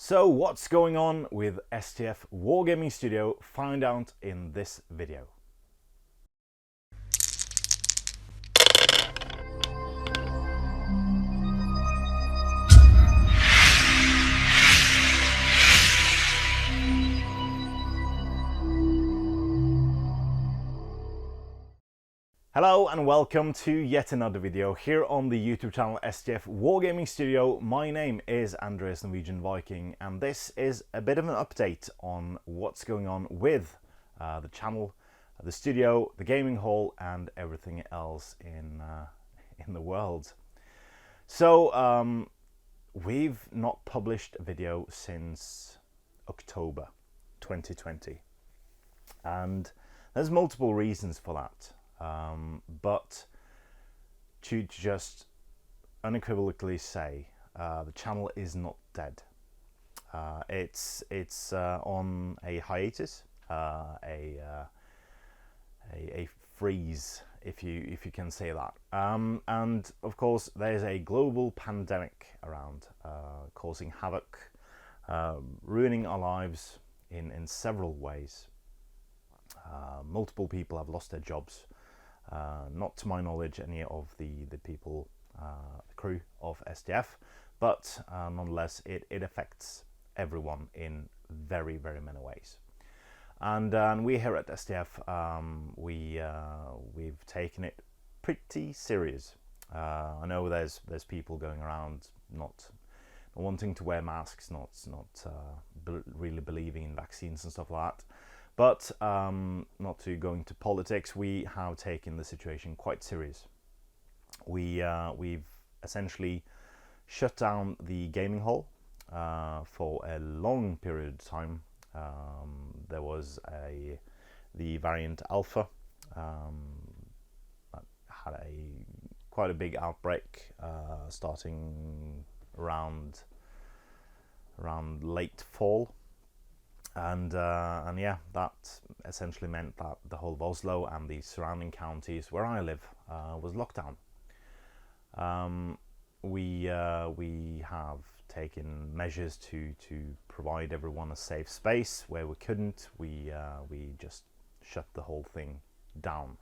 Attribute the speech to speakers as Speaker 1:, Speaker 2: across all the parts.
Speaker 1: So what's going on with STF Wargaming Studio? Find out in this video. Hello and welcome to yet another video here on the YouTube channel STF Wargaming Studio. My name is Andreas, Norwegian Viking, and this is a bit of an update on what's going on with the channel, the studio, the gaming hall, and everything else in the world. So we've not published a video since October 2020, and there's multiple reasons for that. But to just unequivocally say, the channel is not dead. It's on a hiatus, a freeze, if you can say that. And of course, there's a global pandemic around, causing havoc, ruining our lives in several ways. Multiple people have lost their jobs. Not to my knowledge any of the people, the crew of STF, but nonetheless it affects everyone in very many ways. And we here at STF, we've taken it pretty serious. I know there's people going around not wanting to wear masks, not really believing in vaccines and stuff like that. But not to go into politics, we have taken the situation quite serious. We've essentially shut down the gaming hall for a long period of time. There was the variant Alpha that had quite a big outbreak starting around late fall. And yeah, that essentially meant that the whole of Oslo and the surrounding counties where I live was locked down. We have taken measures to provide everyone a safe space. Where we couldn't, we just shut the whole thing down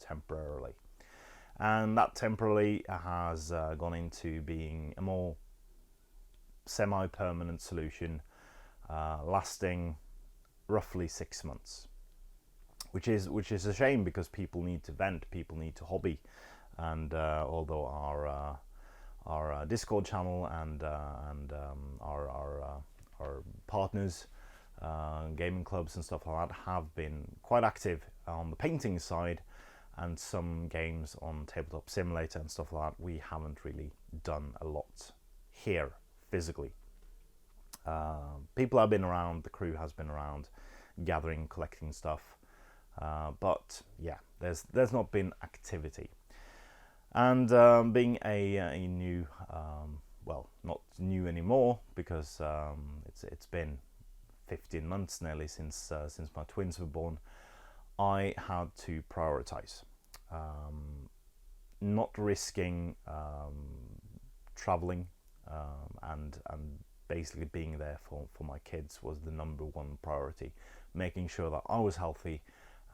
Speaker 1: temporarily, and that temporarily has gone into being a more semi-permanent solution. Lasting roughly 6 months, which is a shame because people need to vent, people need to hobby, and although our Discord channel and our partners, gaming clubs and stuff like that have been quite active on the painting side, and some games on Tabletop Simulator and stuff like that, we haven't really done a lot here physically. People have been around, the crew has been around, gathering, collecting stuff, but yeah, there's not been activity. And being a new, well, not new anymore, because it's been 15 months nearly since my twins were born, I had to prioritize, not risking traveling, and basically being there for my kids was the #1 priority, making sure that I was healthy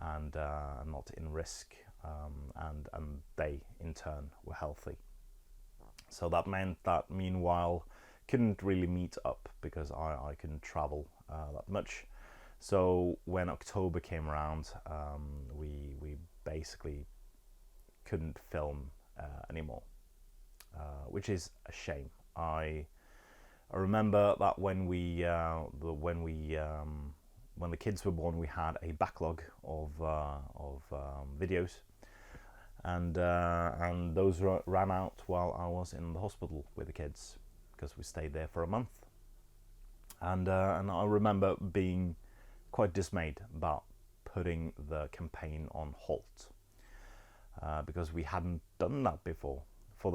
Speaker 1: and not in risk, and they in turn were healthy. So that meant that meanwhile couldn't really meet up because I couldn't travel that much. So when October came around, we basically couldn't film anymore, which is a shame. I remember that when the kids were born, we had a backlog of videos, and those ran out while I was in the hospital with the kids, because we stayed there for a month. And I remember being quite dismayed about putting the campaign on halt, because we hadn't done that before. For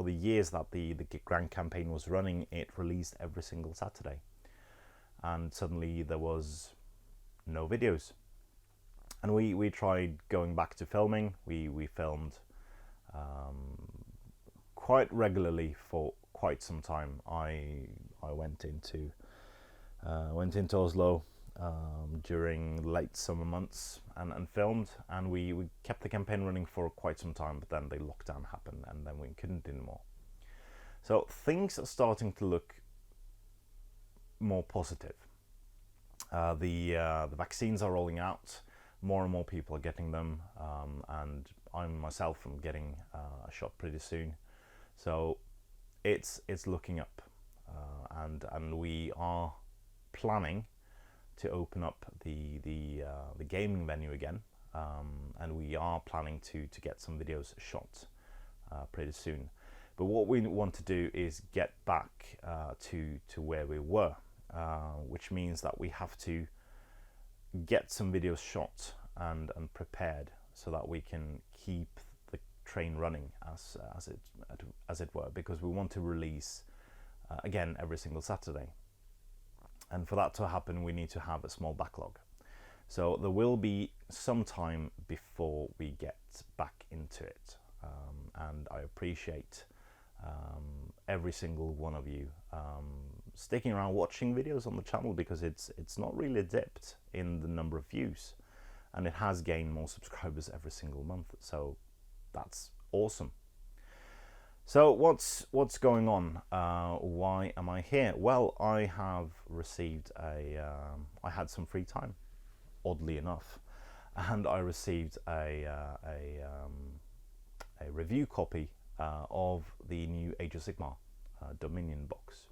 Speaker 1: the years that the Grand Campaign was running, it released every single Saturday, and suddenly there was no videos. And we tried going back to filming. We filmed quite regularly for quite some time. I went into Oslo during late summer months and filmed, and we kept the campaign running for quite some time, but then the lockdown happened and then we couldn't anymore. So things are starting to look more positive. The vaccines are rolling out, more and more people are getting them, and I myself am getting a shot pretty soon. So it's looking up, and we are planning to open up the gaming venue again, and we are planning to get some videos shot pretty soon. But what we want to do is get back to where we were, which means that we have to get some videos shot and prepared so that we can keep the train running as it were, because we want to release again every single Saturday. And for that to happen, we need to have a small backlog. So there will be some time before we get back into it. And I appreciate every single one of you sticking around watching videos on the channel, because it's not really dipped in the number of views, and it has gained more subscribers every single month. So that's awesome. So what's going on? Why am I here? Well, I have received I had some free time, oddly enough, and I received a review copy of the new Age of Sigmar Dominion box.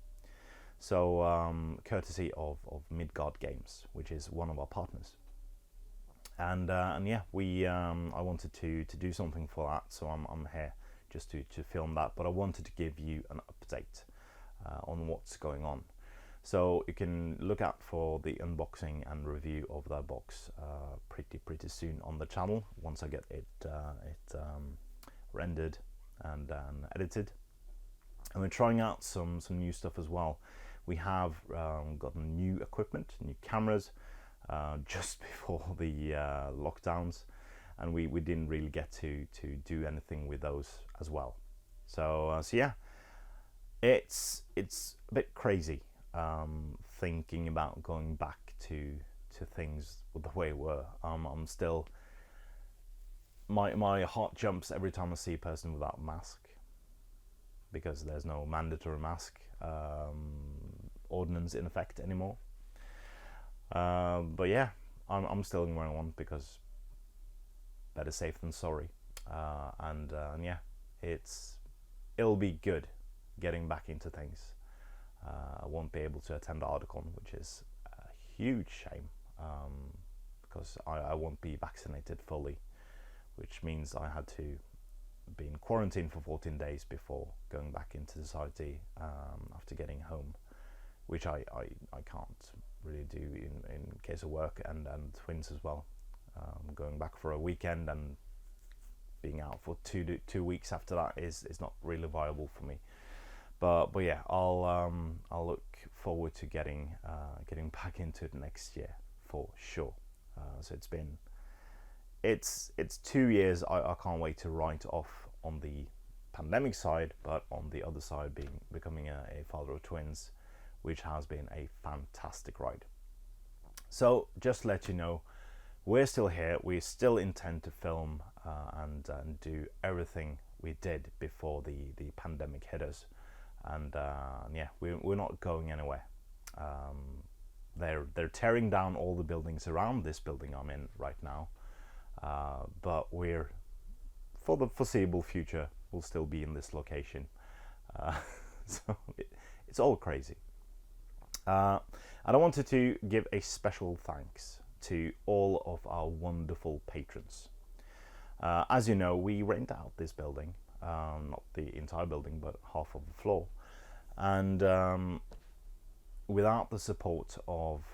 Speaker 1: So courtesy of Midgard Games, which is one of our partners. And yeah, I wanted to do something for that, so I'm here just to film that. But I wanted to give you an update on what's going on. So you can look out for the unboxing and review of that box pretty soon on the channel, once I get it rendered and edited. And we're trying out some new stuff as well. We have gotten new equipment, new cameras, just before the lockdowns, and we didn't really get to do anything with those as well. So yeah, it's a bit crazy thinking about going back to things the way they were. I'm still, my heart jumps every time I see a person without a mask, because there's no mandatory mask ordinance in effect anymore. But yeah, I'm still wearing one, because better safe than sorry. And yeah, it'll be good getting back into things. I won't be able to attend ArdeCon, which is a huge shame, because I won't be vaccinated fully, which means I had to be in quarantine for 14 days before going back into society after getting home, which I can't really do in case of work and twins as well. Going back for a weekend and being out for two weeks after that is not really viable for me. But yeah, I'll look forward to getting back into it next year for sure. So it's 2 years I can't wait to write off on the pandemic side, but on the other side, becoming a father of twins, which has been a fantastic ride. So just to let you know, we're still here. We still intend to film and do everything we did before the pandemic hit us. And yeah, we're not going anywhere. They're tearing down all the buildings around this building I'm in right now, but we're, for the foreseeable future, we'll still be in this location. So it's all crazy. And I wanted to give a special thanks to all of our wonderful patrons. As you know, we rent out this building, not the entire building, but half of the floor. And without the support of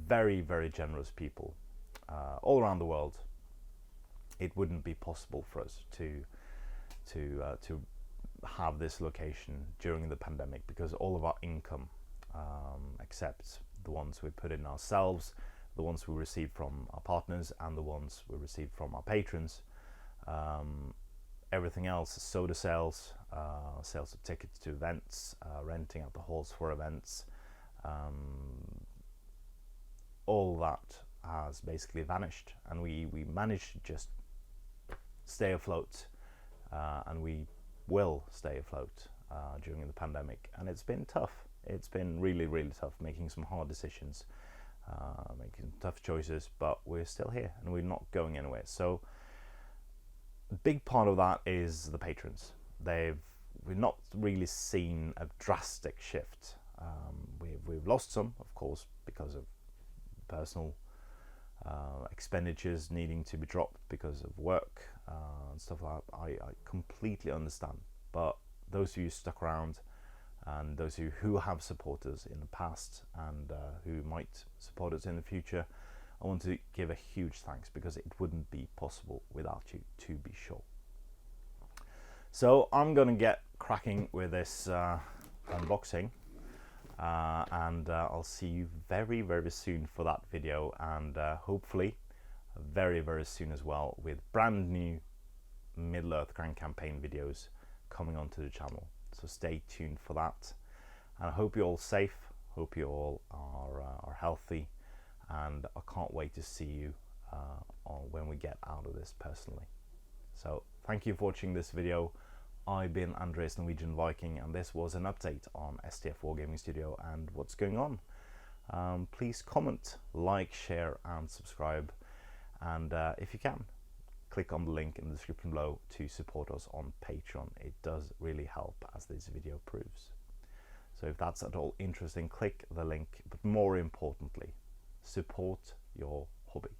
Speaker 1: very, very generous people all around the world, it wouldn't be possible for us to have this location during the pandemic, because all of our income, except the ones we put in ourselves, the ones we receive from our partners, and the ones we receive from our patrons, everything else, soda sales, sales of tickets to events, renting out the halls for events, all that has basically vanished, and we managed to just stay afloat, and we will stay afloat during the pandemic. And it's been tough. It's been really, really tough, making some hard decisions, making tough choices, but we're still here and we're not going anywhere. So a big part of that is the patrons. We've not really seen a drastic shift. We've lost some, of course, because of personal expenditures needing to be dropped because of work and stuff like that. I completely understand, but those of you stuck around, and those of you who have supported us in the past and who might support us in the future, I want to give a huge thanks, because it wouldn't be possible without you, to be sure. So I'm gonna get cracking with this unboxing, and I'll see you very, very soon for that video, and hopefully very, very soon as well, with brand new Middle-earth Grand Campaign videos coming onto the channel. So stay tuned for that, and I hope you're all safe, hope you all are healthy, and I can't wait to see you when we get out of this personally. So thank you for watching this video. I've been Andreas, Norwegian Viking, and this was an update on STF Wargaming Studio and what's going on. Please comment, like, share and subscribe, and if you can, click on the link in the description below to support us on Patreon. It does really help, as this video proves. So if that's at all interesting, click the link, but more importantly, support your hobby.